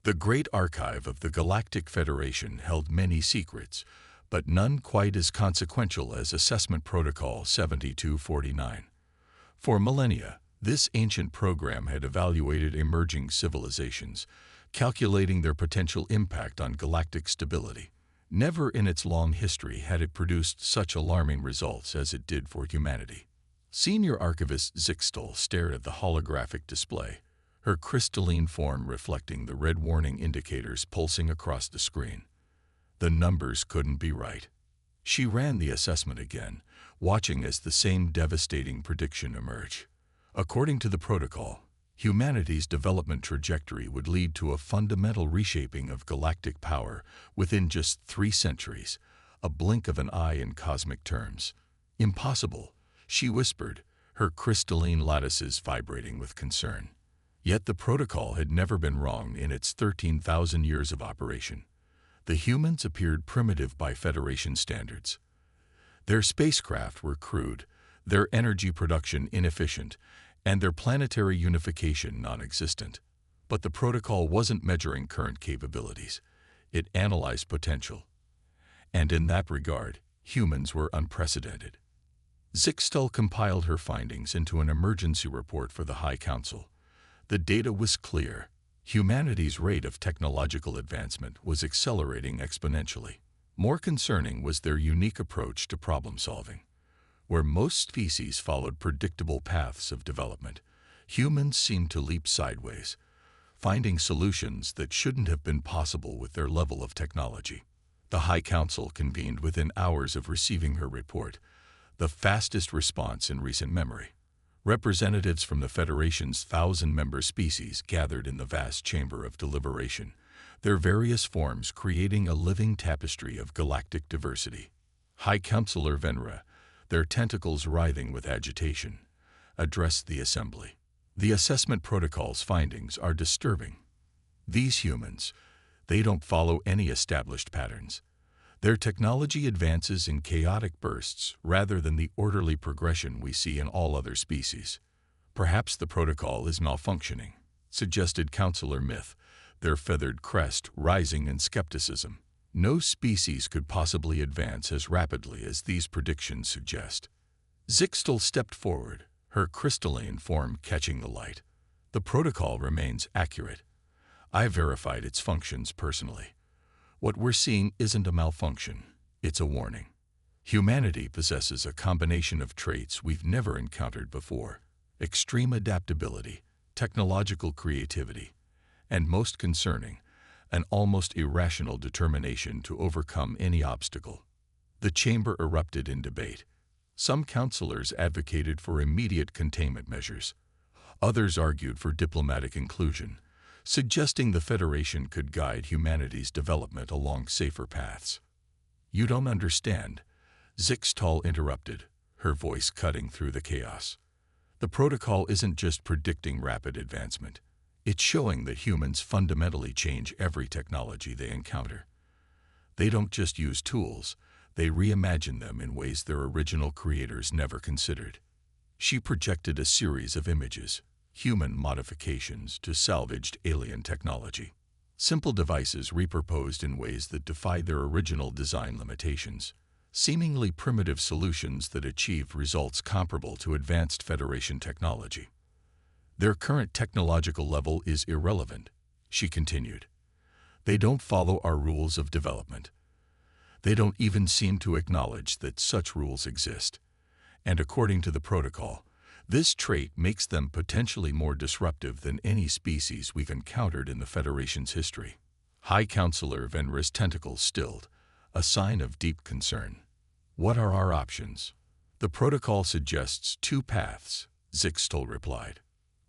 The great archive of the Galactic Federation held many secrets, but none quite as consequential as Assessment Protocol 7249. For millennia, this ancient program had evaluated emerging civilizations, calculating their potential impact on galactic stability. Never in its long history had it produced such alarming results as it did for humanity. Senior Archivist Zixtal stared at the holographic display, her crystalline form reflecting the red warning indicators pulsing across the screen. The numbers couldn't be right. She ran the assessment again, watching as the same devastating prediction emerged. According to the protocol, humanity's development trajectory would lead to a fundamental reshaping of galactic power within just 3 centuries, a blink of an eye in cosmic terms. Impossible, she whispered, her crystalline lattices vibrating with concern. Yet the protocol had never been wrong in its 13,000 years of operation. The humans appeared primitive by Federation standards. Their spacecraft were crude, their energy production inefficient, and their planetary unification non-existent. But the protocol wasn't measuring current capabilities. It analyzed potential. And in that regard, humans were unprecedented. Zixtal compiled her findings into an emergency report for the High Council. The data was clear. Humanity's rate of technological advancement was accelerating exponentially. More concerning was their unique approach to problem-solving. Where most species followed predictable paths of development, humans seemed to leap sideways, finding solutions that shouldn't have been possible with their level of technology. The High Council convened within hours of receiving her report, the fastest response in recent memory. Representatives from the Federation's 1,000-member species gathered in the vast chamber of deliberation, their various forms creating a living tapestry of galactic diversity. High Counselor Venra, their tentacles writhing with agitation, addressed the assembly. The assessment protocol's findings are disturbing. These humans, they don't follow any established patterns. Their technology advances in chaotic bursts rather than the orderly progression we see in all other species. Perhaps the protocol is malfunctioning, suggested Counselor Myth, their feathered crest rising in skepticism. No species could possibly advance as rapidly as these predictions suggest. Zixtal stepped forward, her crystalline form catching the light. The protocol remains accurate. I verified its functions personally. What we're seeing isn't a malfunction, it's a warning. Humanity possesses a combination of traits we've never encountered before: extreme adaptability, technological creativity, and most concerning, an almost irrational determination to overcome any obstacle. The chamber erupted in debate. Some counselors advocated for immediate containment measures. Others argued for diplomatic inclusion, suggesting the Federation could guide humanity's development along safer paths. "You don't understand," Zixtal interrupted, her voice cutting through the chaos. "The protocol isn't just predicting rapid advancement. It's showing that humans fundamentally change every technology they encounter. They don't just use tools, they reimagine them in ways their original creators never considered." She projected a series of images, human modifications to salvaged alien technology. Simple devices repurposed in ways that defied their original design limitations. Seemingly primitive solutions that achieved results comparable to advanced Federation technology. "Their current technological level is irrelevant," she continued. "They don't follow our rules of development. They don't even seem to acknowledge that such rules exist. And according to the protocol, this trait makes them potentially more disruptive than any species we've encountered in the Federation's history." High Counselor Venra's tentacles stilled, a sign of deep concern. "What are our options?" "The protocol suggests 2 paths," Zixtal replied.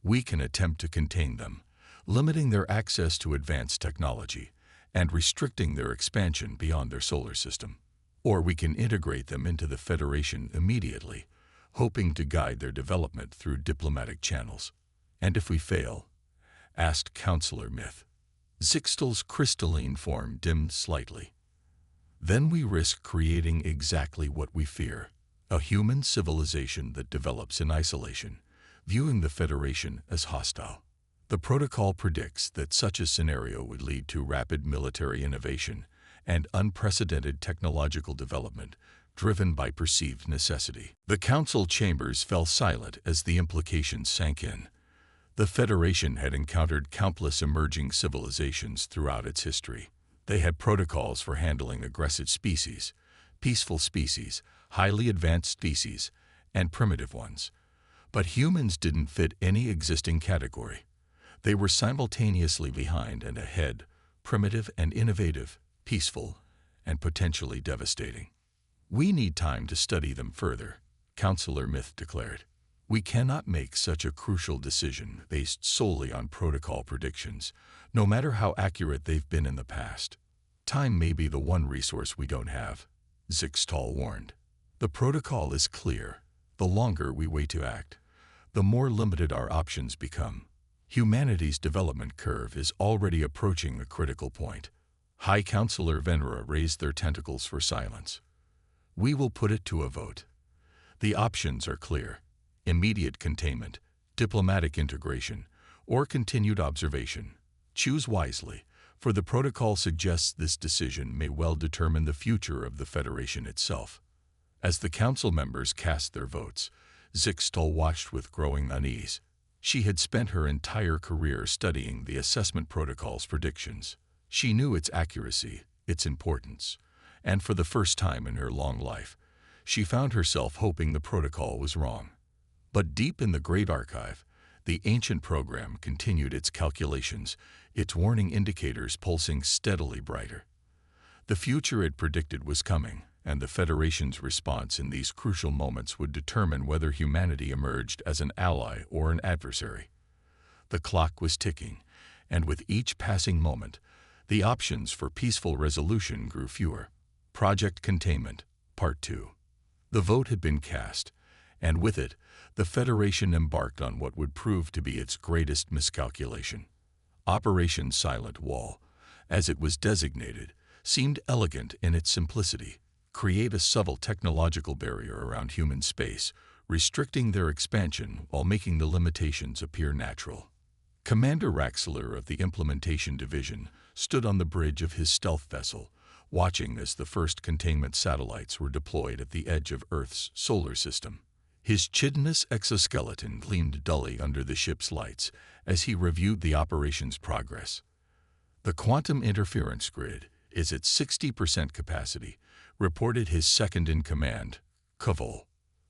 "We can attempt to contain them, limiting their access to advanced technology and restricting their expansion beyond their solar system. Or we can integrate them into the Federation immediately, hoping to guide their development through diplomatic channels." "And if we fail?" asked Counselor Myth. Zixtal's crystalline form dimmed slightly. "Then we risk creating exactly what we fear, a human civilization that develops in isolation, viewing the Federation as hostile." The protocol predicts that such a scenario would lead to rapid military innovation and unprecedented technological development driven by perceived necessity. The council chambers fell silent as the implications sank in. The Federation had encountered countless emerging civilizations throughout its history. They had protocols for handling aggressive species, peaceful species, highly advanced species, and primitive ones. But humans didn't fit any existing category. They were simultaneously behind and ahead, primitive and innovative, peaceful and potentially devastating. "We need time to study them further," Counselor Myth declared. "We cannot make such a crucial decision based solely on protocol predictions, no matter how accurate they've been in the past. Time may be the one resource we don't have," Zixtal warned. "The protocol is clear. The longer we wait to act, the more limited our options become. Humanity's development curve is already approaching a critical point." High Counselor Venera raised their tentacles for silence. "We will put it to a vote. The options are clear: immediate containment, diplomatic integration, or continued observation. Choose wisely, for the protocol suggests this decision may well determine the future of the Federation itself." As the council members cast their votes, Zixtal watched with growing unease. She had spent her entire career studying the assessment protocol's predictions. She knew its accuracy, its importance, and for the first time in her long life, she found herself hoping the protocol was wrong. But deep in the Great Archive, the ancient program continued its calculations, its warning indicators pulsing steadily brighter. The future it predicted was coming, and the Federation's response in these crucial moments would determine whether humanity emerged as an ally or an adversary. The clock was ticking, and with each passing moment, the options for peaceful resolution grew fewer. Project Containment, Part 2. The vote had been cast, and with it, the Federation embarked on what would prove to be its greatest miscalculation. Operation Silent Wall, as it was designated, seemed elegant in its simplicity: create a subtle technological barrier around human space, restricting their expansion while making the limitations appear natural. Commander Raxler of the Implementation Division stood on the bridge of his stealth vessel, watching as the first containment satellites were deployed at the edge of Earth's solar system. His chitinous exoskeleton gleamed dully under the ship's lights as he reviewed the operation's progress. "The quantum interference grid is at 60% capacity," reported his second-in-command, Kavol.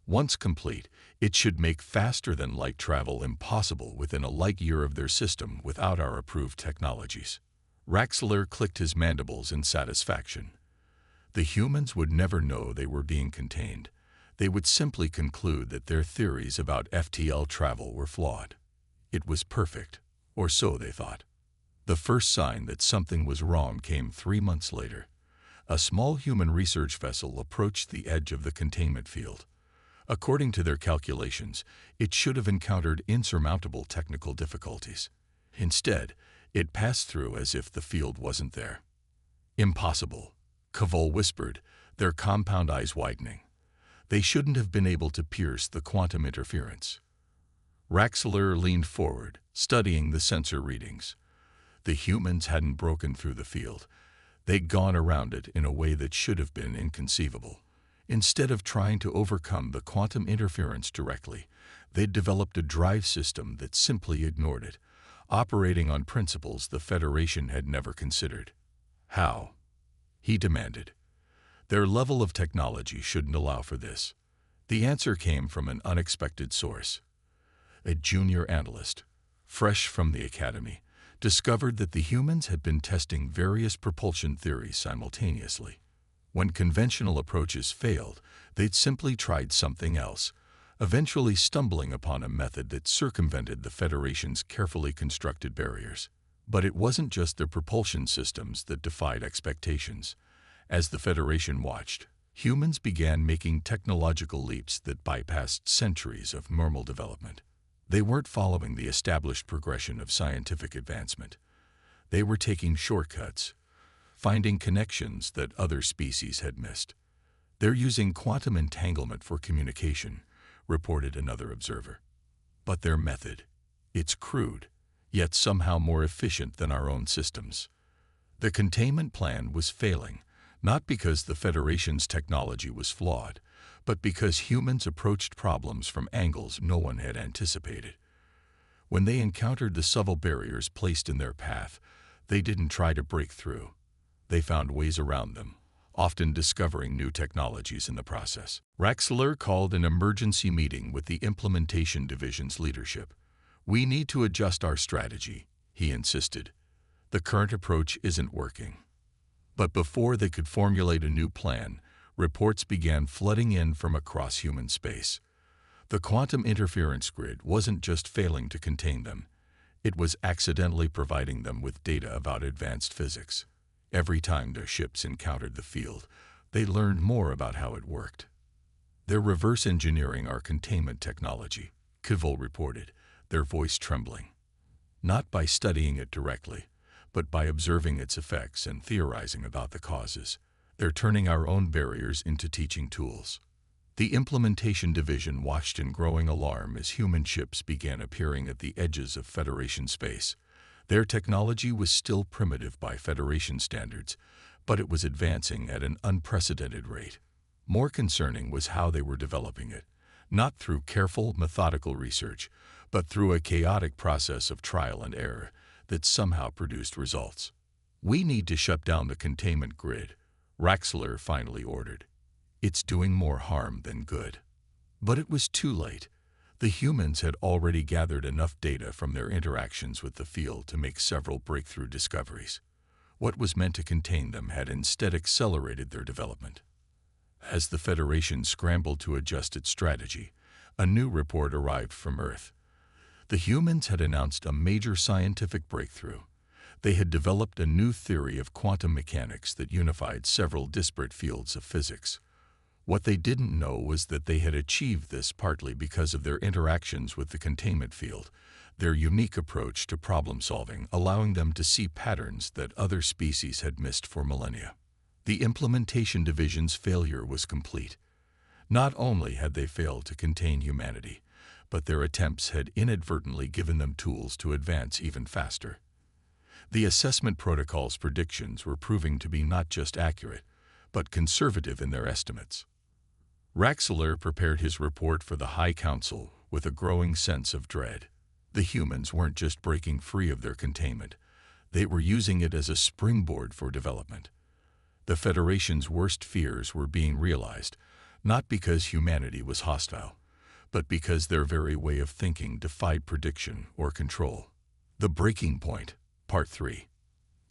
"Once complete, it should make faster-than-light travel impossible within a light-year of their system without our approved technologies." Raxler clicked his mandibles in satisfaction. The humans would never know they were being contained. They would simply conclude that their theories about FTL travel were flawed. It was perfect, or so they thought. The first sign that something was wrong came 3 months later. A small human research vessel approached the edge of the containment field. According to their calculations, it should have encountered insurmountable technical difficulties. Instead, it passed through as if the field wasn't there. "Impossible," Kavol whispered, their compound eyes widening. "They shouldn't have been able to pierce the quantum interference." Raxler leaned forward, studying the sensor readings. The humans hadn't broken through the field. They'd gone around it in a way that should have been inconceivable. Instead of trying to overcome the quantum interference directly, they'd developed a drive system that simply ignored it, operating on principles the Federation had never considered. "How?" he demanded. "Their level of technology shouldn't allow for this." The answer came from an unexpected source. A junior analyst, fresh from the academy, discovered that the humans had been testing various propulsion theories simultaneously. When conventional approaches failed, they'd simply tried something else, eventually stumbling upon a method that circumvented the Federation's carefully constructed barriers. But it wasn't just their propulsion systems that defied expectations. As the Federation watched, humans began making technological leaps that bypassed centuries of normal development. They weren't following the established progression of scientific advancement. They were taking shortcuts, finding connections that other species had missed. "They're using quantum entanglement for communication," reported another observer. "But their method, it's crude, yet somehow more efficient than our own systems. The containment plan was failing, not because the Federation's technology was flawed, but because humans approached problems from angles no one had anticipated. When they encountered the subtle barriers placed in their path, they didn't try to break through. They found ways around them, often discovering new technologies in the process. Raxler called an emergency meeting with the Implementation Division's leadership. "We need to adjust our strategy," he insisted. "The current approach isn't working." But before they could formulate a new plan, reports began flooding in from across human space. The quantum interference grid wasn't just failing to contain them. It was accidentally providing them with data about advanced physics. Every time their ships encountered the field, they learned more about how it worked. "They're reverse engineering our containment technology," Kivol reported, their voice trembling. "Not by studying it directly, but by observing its effects and theorizing about the causes. They're turning our own barriers into teaching tools." The Implementation Division watched in growing alarm as human ships began appearing at the edges of Federation space. Their technology was still primitive by Federation standards, but it was advancing at an unprecedented rate. More concerning was how they were developing it, not through careful, methodical research, but through a chaotic process of trial and error that somehow produced results. "We need to shut down the containment grid," Raxler finally ordered. "It's doing more harm than good." But it was too late. The humans had already gathered enough data from their interactions with the field to make several breakthrough discoveries. What was meant to contain them had instead accelerated their development. As the Federation scrambled to adjust its strategy, a new report arrived from Earth. The humans had announced a major scientific breakthrough. They had developed a new theory of quantum mechanics that unified several disparate fields of physics. What they didn't know was that they had achieved this partly because of their interactions with the containment field, their unique approach to problem solving, allowing them to see patterns that other species had missed for millennia. The Implementation Division's failure was complete. Not only had they failed to contain humanity, but their attempts had inadvertently given them tools to advance even faster. The assessment protocol's predictions were proving to be not just accurate, but conservative in their estimates. Raxler prepared his report for the High Council with a growing sense of dread. The humans weren't just breaking free of their containment. They were using it as a springboard for development. The Federation's worst fears were being realized, not because humanity was hostile, but because their very way of thinking defied prediction or control. The Breaking Point, Part 3.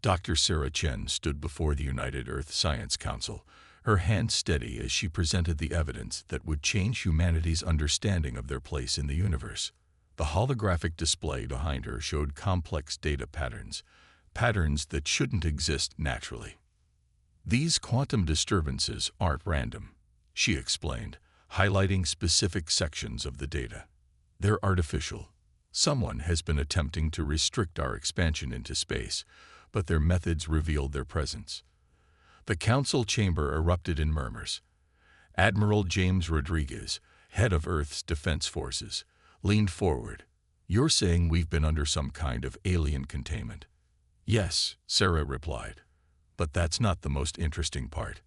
Dr. Sarah Chen stood before the United Earth Science Council, her hand steady as she presented the evidence that would change humanity's understanding of their place in the universe. The holographic display behind her showed complex data patterns, patterns that shouldn't exist naturally. "These quantum disturbances aren't random," she explained, highlighting specific sections of the data. "They're artificial. Someone has been attempting to restrict our expansion into space, but their methods revealed their presence." The council chamber erupted in murmurs. Admiral James Rodriguez, head of Earth's defense forces, leaned forward. "You're saying we've been under some kind of alien containment?" "Yes," Sarah replied. "But that's not the most interesting part.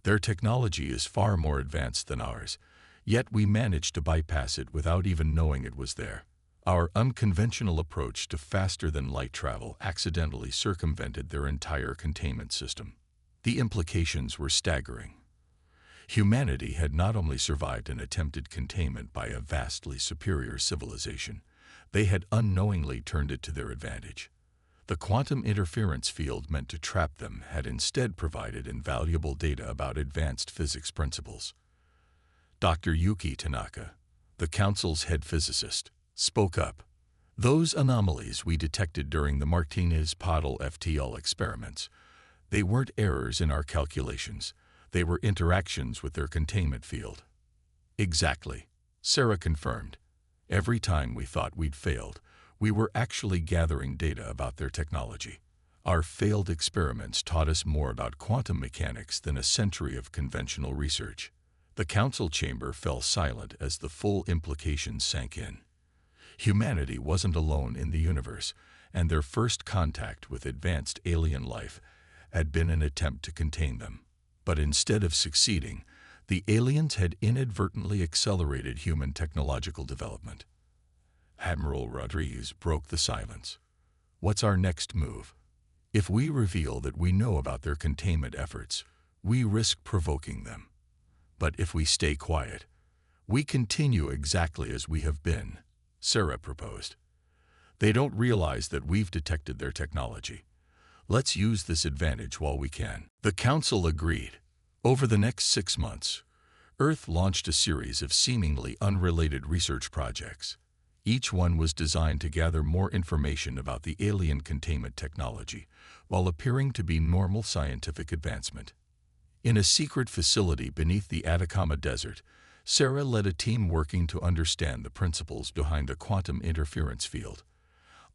Their technology is far more advanced than ours, yet we managed to bypass it without even knowing it was there. Our unconventional approach to faster-than-light travel accidentally circumvented their entire containment system." The implications were staggering. Humanity had not only survived an attempted containment by a vastly superior civilization, they had unknowingly turned it to their advantage. The quantum interference field meant to trap them had instead provided invaluable data about advanced physics principles. Dr. Yuki Tanaka, the Council's head physicist, spoke up. "Those anomalies we detected during the Martinez-Podel FTL experiments, they weren't errors in our calculations. They were interactions with their containment field." "Exactly," Sarah confirmed. "Every time we thought we'd failed, we were actually gathering data about their technology. Our failed experiments taught us more about quantum mechanics than a century of conventional research." The council chamber fell silent as the full implications sank in. Humanity wasn't alone in the universe, and their first contact with advanced alien life had been an attempt to contain them. But instead of succeeding, the aliens had inadvertently accelerated human technological development. Admiral Rodriguez broke the silence. What's our next move? If we reveal that we know about their containment efforts, we risk provoking them. But if we stay quiet, we continue exactly as we have been, Sarah proposed. They don't realize that we've detected their technology. Let's use this advantage while we can. The Council agreed. Over the next 6 months, Earth launched a series of seemingly unrelated research projects. Each one was designed to gather more information about the alien containment technology, while appearing to be normal scientific advancement. In a secret facility beneath the Atacama Desert, Sarah led a team working to understand the principles behind a quantum interference field.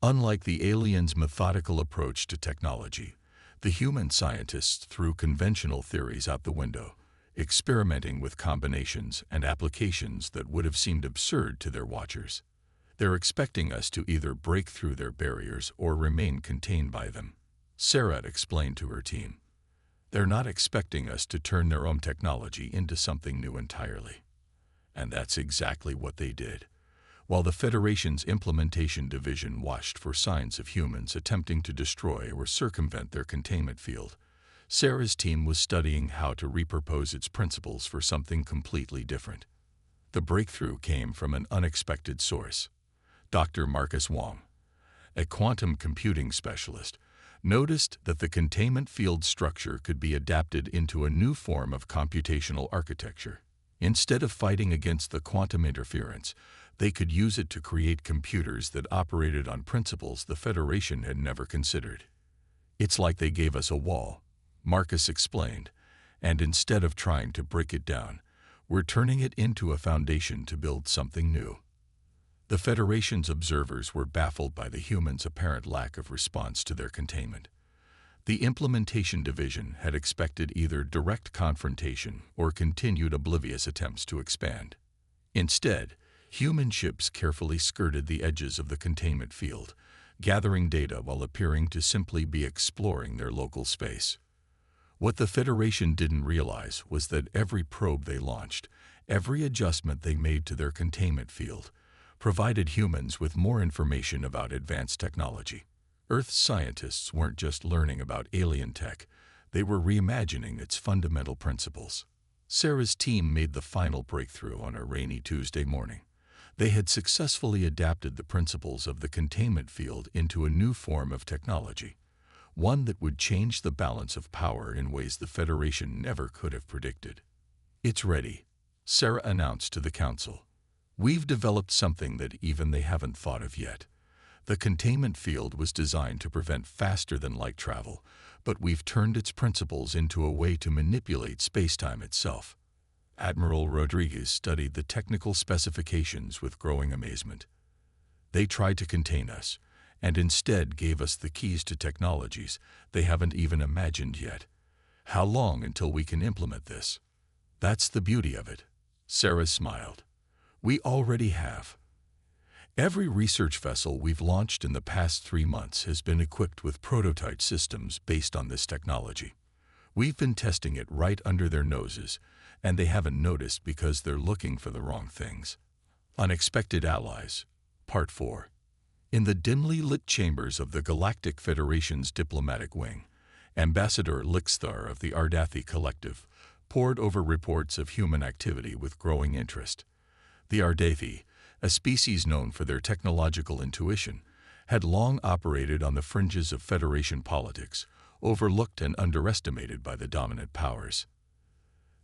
Unlike the aliens' methodical approach to technology, the human scientists threw conventional theories out the window, experimenting with combinations and applications that would have seemed absurd to their watchers. They're expecting us to either break through their barriers or remain contained by them, Sarah explained to her team. They're not expecting us to turn their own technology into something new entirely. And that's exactly what they did. While the Federation's implementation division watched for signs of humans attempting to destroy or circumvent their containment field, Sarah's team was studying how to repurpose its principles for something completely different. The breakthrough came from an unexpected source. Dr. Marcus Wong, a quantum computing specialist, noticed that the containment field structure could be adapted into a new form of computational architecture. Instead of fighting against the quantum interference, they could use it to create computers that operated on principles the Federation had never considered. It's like they gave us a wall, Marcus explained, and instead of trying to break it down, we're turning it into a foundation to build something new. The Federation's observers were baffled by the humans' apparent lack of response to their containment. The implementation division had expected either direct confrontation or continued oblivious attempts to expand. Instead, human ships carefully skirted the edges of the containment field, gathering data while appearing to simply be exploring their local space. What the Federation didn't realize was that every probe they launched, every adjustment they made to their containment field, provided humans with more information about advanced technology. Earth's scientists weren't just learning about alien tech, they were reimagining its fundamental principles. Sarah's team made the final breakthrough on a rainy Tuesday morning. They had successfully adapted the principles of the containment field into a new form of technology, one that would change the balance of power in ways the Federation never could have predicted. It's ready, Sarah announced to the Council. We've developed something that even they haven't thought of yet. The containment field was designed to prevent faster-than-light travel, but we've turned its principles into a way to manipulate space-time itself. Admiral Rodriguez studied the technical specifications with growing amazement. They tried to contain us, and instead gave us the keys to technologies they haven't even imagined yet. How long until we can implement this? That's the beauty of it, Sarah smiled. We already have. Every research vessel we've launched in the past 3 months has been equipped with prototype systems based on this technology. We've been testing it right under their noses, and they haven't noticed because they're looking for the wrong things. Unexpected Allies, Part 4. In the dimly lit chambers of the Galactic Federation's diplomatic wing, Ambassador Lixthar of the Ardathi Collective pored over reports of human activity with growing interest. The Ardathi, a species known for their technological intuition, had long operated on the fringes of Federation politics, overlooked and underestimated by the dominant powers.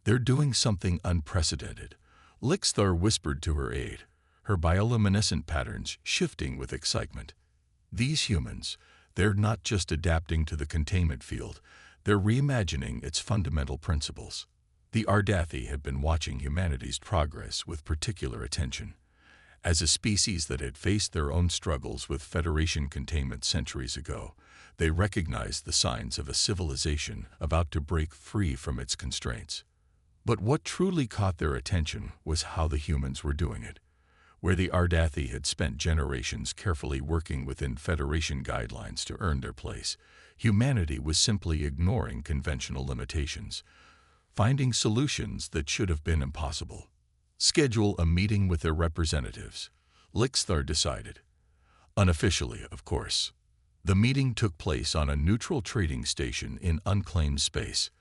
They're doing something unprecedented, Lixthar whispered to her aide, her bioluminescent patterns shifting with excitement. These humans, they're not just adapting to the containment field, they're reimagining its fundamental principles. The Ardathi had been watching humanity's progress with particular attention. As a species that had faced their own struggles with Federation containment centuries ago, they recognized the signs of a civilization about to break free from its constraints. But what truly caught their attention was how the humans were doing it. where the Ardathi had spent generations carefully working within Federation guidelines to earn their place, humanity was simply ignoring conventional limitations, finding solutions that should have been impossible. Schedule a meeting with their representatives, Lixthar decided. Unofficially, of course. The meeting took place on a neutral trading station in unclaimed space.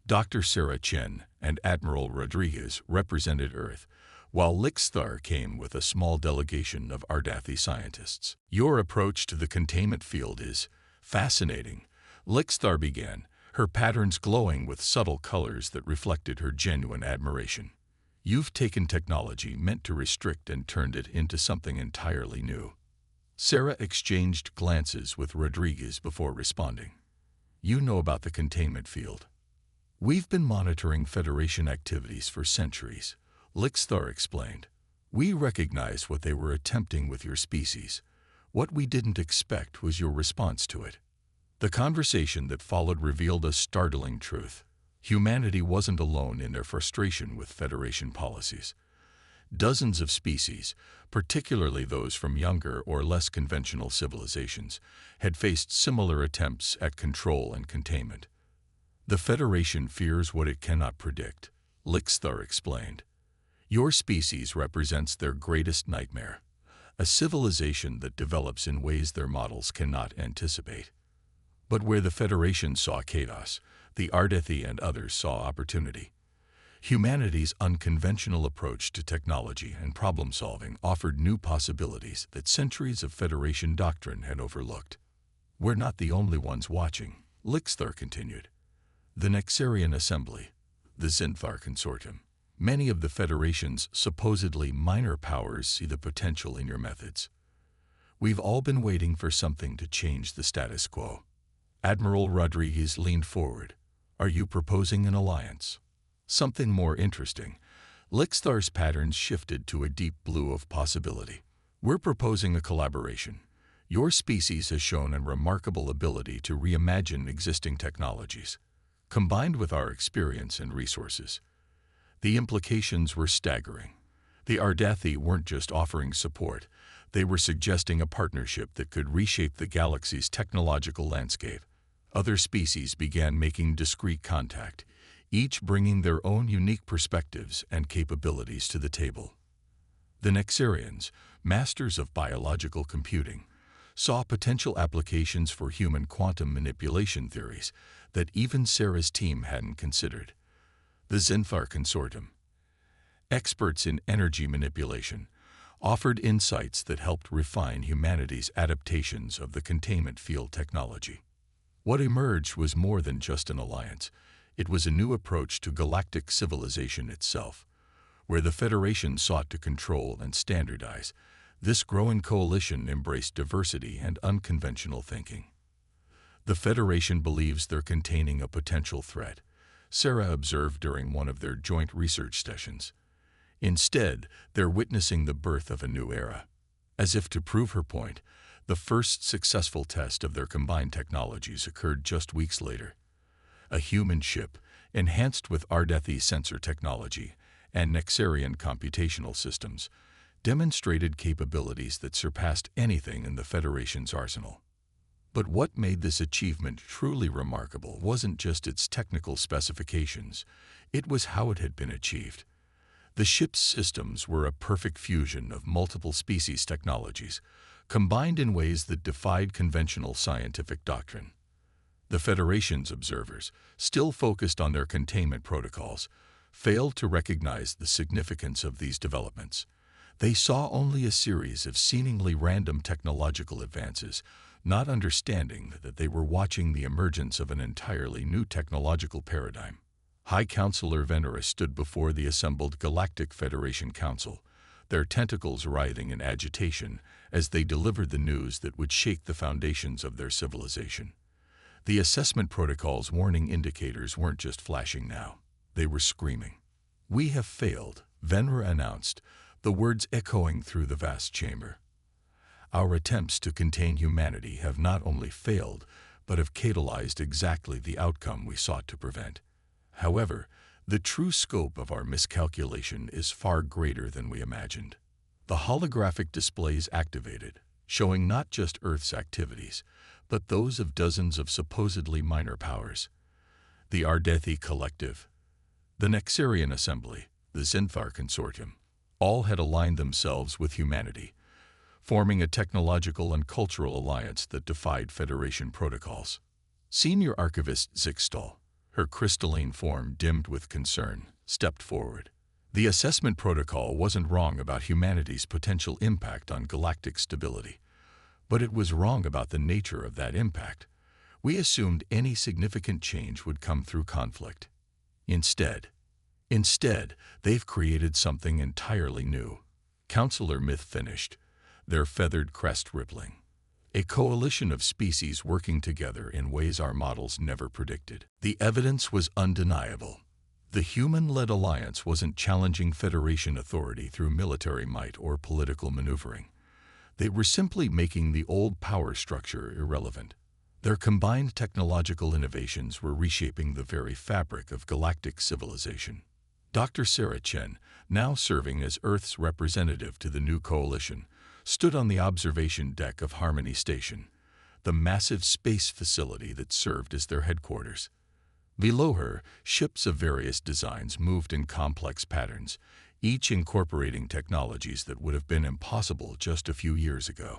Dr. Sarah Chen and Admiral Rodriguez represented Earth, while Lixthar came with a small delegation of Ardathi scientists. "Your approach to the containment field is fascinating," Lixthar began, her patterns glowing with subtle colors that reflected her genuine admiration. "You've taken technology meant to restrict and turned it into something entirely new." Sarah exchanged glances with Rodriguez before responding. "You know about the containment field." "We've been monitoring Federation activities for centuries," Lixthar explained. "We recognized what they were attempting with your species. What we didn't expect was your response to it." The conversation that followed revealed a startling truth. Humanity wasn't alone in their frustration with Federation policies. Dozens of species, particularly those from younger or less conventional civilizations, had faced similar attempts at control and containment. "The Federation fears what it cannot predict," Lixthar explained. "Your species represents their greatest nightmare, a civilization that develops in ways their models cannot anticipate." But where the Federation saw chaos, the Ardathi and others saw opportunity. Humanity's unconventional approach to technology and problem-solving offered new possibilities that centuries of Federation doctrine had overlooked. "We're not the only ones watching," Lixthar continued. "The Nexarian Assembly, the Zinthar Consortium, many of the Federation's supposedly minor powers see the potential in your methods. We've all been waiting for something to change the status quo." Admiral Rodriguez leaned forward. "Are you proposing an alliance?" Something more interesting. Lixthar's patterns shifted to a deep blue of possibility. "We're proposing a collaboration. Your species has shown a remarkable ability to reimagine existing technologies, combined with our experience and resources." The implications were staggering. The Ardathi weren't just offering support, they were suggesting a partnership that could reshape the galaxy's technological landscape. Other species began making discreet contact, each bringing their own unique perspectives and capabilities to the table. The Nexarians, masters of biological computing, saw potential applications for human quantum manipulation theories that even Sarah's team hadn't considered. The Zinthar Consortium, experts in energy manipulation, offered insights that helped refine humanity's adaptations of the containment field technology. What emerged was more than just an alliance. It was a new approach to galactic civilization itself. Where the Federation sought to control and standardize, this growing coalition embraced diversity and unconventional thinking. "The Federation believes they're containing a potential threat," Sarah observed during one of their joint research sessions. "Instead, they're witnessing the birth of a new era." As if to prove her point, the first successful test of their combined technologies occurred just weeks later. A human ship, enhanced with Ardathi sensor technology and Nexarian computational systems, demonstrated capabilities that surpassed anything in the Federation's arsenal. But what made this achievement truly remarkable wasn't just its technical specifications, it was how it had been achieved. The ship's systems were a perfect fusion of multiple species technologies, combined in ways that defied conventional scientific doctrine. The Federation's observers, still focused on their containment protocols, failed to recognize the significance of these developments. They saw only a series of seemingly random technological advances, not understanding that they were watching the emergence of an entirely new technological paradigm. High Counselor Venera stood before the assembled Galactic Federation Council, their tentacles writhing in agitation as they delivered the news that would shake the foundations of their civilization. The assessment protocol's warning indicators weren't just flashing now, they were screaming. "We have failed," Venera announced, the words echoing through the vast chamber. "Our attempts to contain humanity have not only failed, but have catalyzed exactly the outcome we sought to prevent. However, the true scope of our miscalculation is far greater than we imagined." The holographic displays activated, showing not just Earth's activities, but those of dozens of supposedly minor powers. The Ardethi Collective, the Nexarian Assembly, the Zinthar Consortium, all had aligned themselves with humanity, forming a technological and cultural alliance that defied Federation protocols. Senior Archivist Zixtal, her crystalline form dimmed with concern, stepped forward. The assessment protocol wasn't wrong about humanity's potential impact on galactic stability, but it was wrong about the nature of that impact. We assumed any significant change would come through conflict. Instead, they've created something entirely new. Counselor Myth finished, their feathered crest rippling. A coalition of species working together in ways our models never predicted. The evidence was undeniable. The human-led alliance wasn't challenging Federation authority through military might or political maneuvering. They were simply making the old power structure irrelevant. Their combined technological innovations were reshaping the very fabric of galactic civilization. Dr. Sarah Chen, now serving as Earth's representative to the new coalition, stood on the observation deck of Harmony Station, the massive space facility that served as their headquarters. Below her, ships of various designs moved in complex patterns, each incorporating technologies that would have been impossible just a few years ago.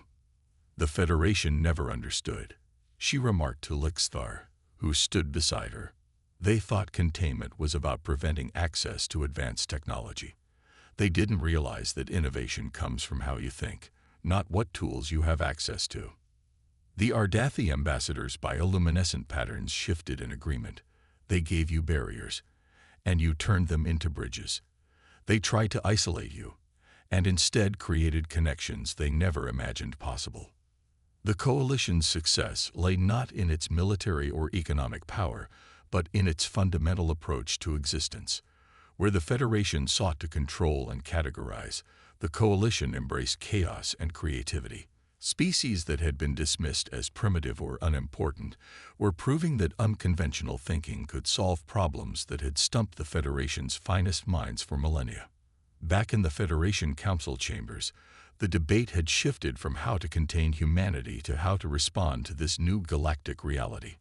The Federation never understood, she remarked to Lixthar, who stood beside her. They thought containment was about preventing access to advanced technology. They didn't realize that innovation comes from how you think, not what tools you have access to. The Ardathi ambassadors' bioluminescent patterns shifted in agreement. They gave you barriers, and you turned them into bridges. They tried to isolate you, and instead created connections they never imagined possible. The coalition's success lay not in its military or economic power, but in its fundamental approach to existence. Where the Federation sought to control and categorize, the coalition embraced chaos and creativity. Species that had been dismissed as primitive or unimportant were proving that unconventional thinking could solve problems that had stumped the Federation's finest minds for millennia. Back in the Federation Council chambers, the debate had shifted from how to contain humanity to how to respond to this new galactic reality.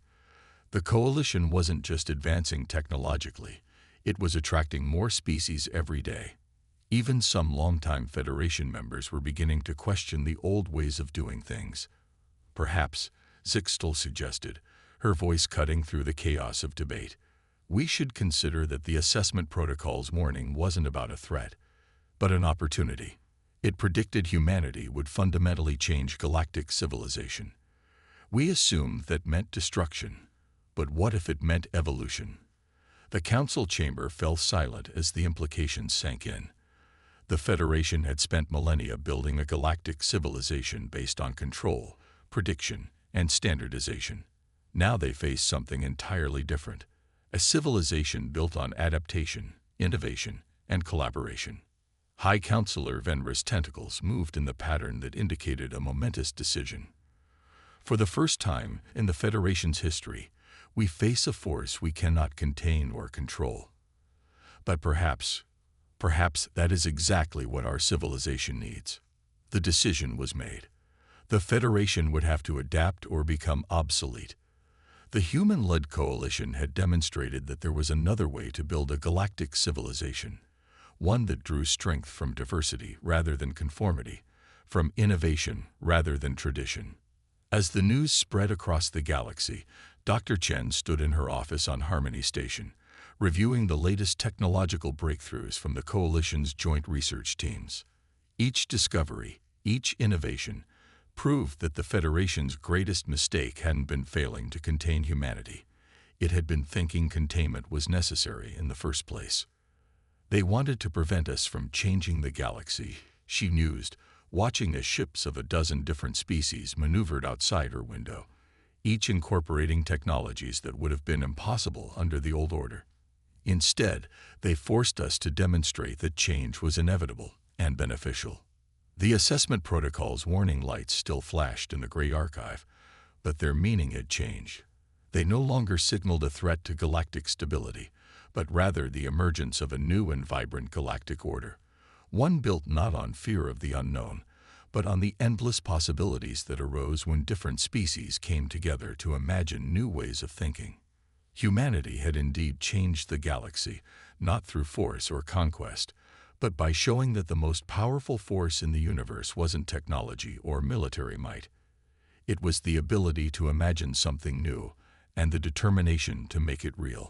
The coalition wasn't just advancing technologically, it was attracting more species every day. Even some longtime Federation members were beginning to question the old ways of doing things. Perhaps, Zixtal suggested, her voice cutting through the chaos of debate, we should consider that the assessment protocol's warning wasn't about a threat, but an opportunity. It predicted humanity would fundamentally change galactic civilization. We assumed that meant destruction, but what if it meant evolution? The council chamber fell silent as the implications sank in. The Federation had spent millennia building a galactic civilization based on control, prediction, and standardization. Now they faced something entirely different, a civilization built on adaptation, innovation, and collaboration. High Counselor Venra's tentacles moved in the pattern that indicated a momentous decision. For the first time in the Federation's history, we face a force we cannot contain or control. But perhaps that is exactly what our civilization needs. The decision was made. The Federation would have to adapt or become obsolete. The human-led coalition had demonstrated that there was another way to build a galactic civilization, one that drew strength from diversity rather than conformity, from innovation rather than tradition. As the news spread across the galaxy, Dr. Chen stood in her office on Harmony Station, reviewing the latest technological breakthroughs from the Coalition's joint research teams. Each discovery, each innovation, proved that the Federation's greatest mistake hadn't been failing to contain humanity. It had been thinking containment was necessary in the first place. They wanted to prevent us from changing the galaxy, she mused, watching as ships of a dozen different species maneuvered outside her window, each incorporating technologies that would have been impossible under the old order. Instead, they forced us to demonstrate that change was inevitable and beneficial. The assessment protocol's warning lights still flashed in the gray archive, but their meaning had changed. They no longer signaled a threat to galactic stability, but rather the emergence of a new and vibrant galactic order, one built not on fear of the unknown, but on the endless possibilities that arose when different species came together to imagine new ways of thinking. Humanity had indeed changed the galaxy, not through force or conquest, but by showing that the most powerful force in the universe wasn't technology or military might. It was the ability to imagine something new and the determination to make it real.